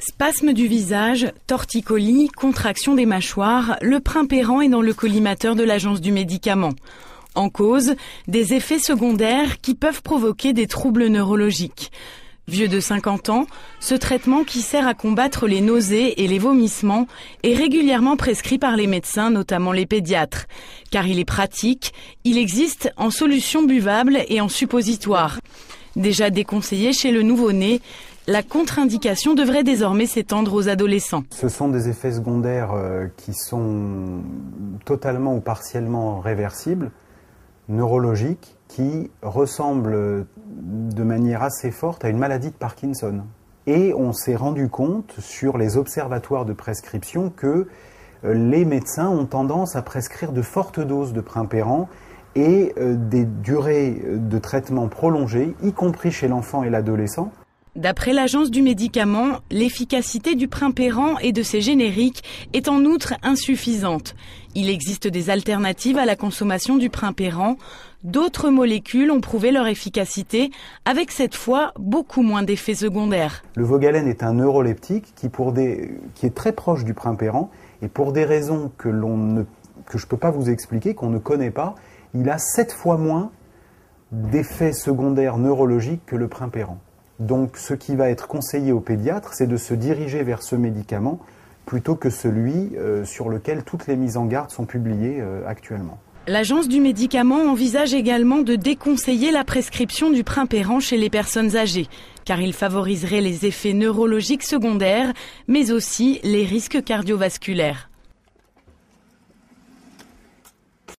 Spasme du visage, torticolis, contraction des mâchoires, le Primperan est dans le collimateur de l'Agence du médicament. En cause, des effets secondaires qui peuvent provoquer des troubles neurologiques. Vieux de 50 ans, ce traitement qui sert à combattre les nausées et les vomissements est régulièrement prescrit par les médecins, notamment les pédiatres. Car il est pratique, il existe en solution buvable et en suppositoire. Déjà déconseillé chez le nouveau-né, la contre-indication devrait désormais s'étendre aux adolescents. Ce sont des effets secondaires qui sont totalement ou partiellement réversibles, neurologiques, qui ressemblent de manière assez forte à une maladie de Parkinson. Et on s'est rendu compte sur les observatoires de prescription que les médecins ont tendance à prescrire de fortes doses de Primperan et des durées de traitement prolongées, y compris chez l'enfant et l'adolescent. D'après l'Agence du médicament, l'efficacité du Primperan et de ses génériques est en outre insuffisante. Il existe des alternatives à la consommation du Primperan. D'autres molécules ont prouvé leur efficacité, avec cette fois beaucoup moins d'effets secondaires. Le Vogalène est un neuroleptique qui est très proche du Primperan, et pour des raisons que je ne peux pas vous expliquer, qu'on ne connaît pas, il a 7 fois moins d'effets secondaires neurologiques que le Primperan. Donc ce qui va être conseillé aux pédiatres, c'est de se diriger vers ce médicament plutôt que celui sur lequel toutes les mises en garde sont publiées actuellement. L'Agence du médicament envisage également de déconseiller la prescription du Primperan chez les personnes âgées, car il favoriserait les effets neurologiques secondaires, mais aussi les risques cardiovasculaires.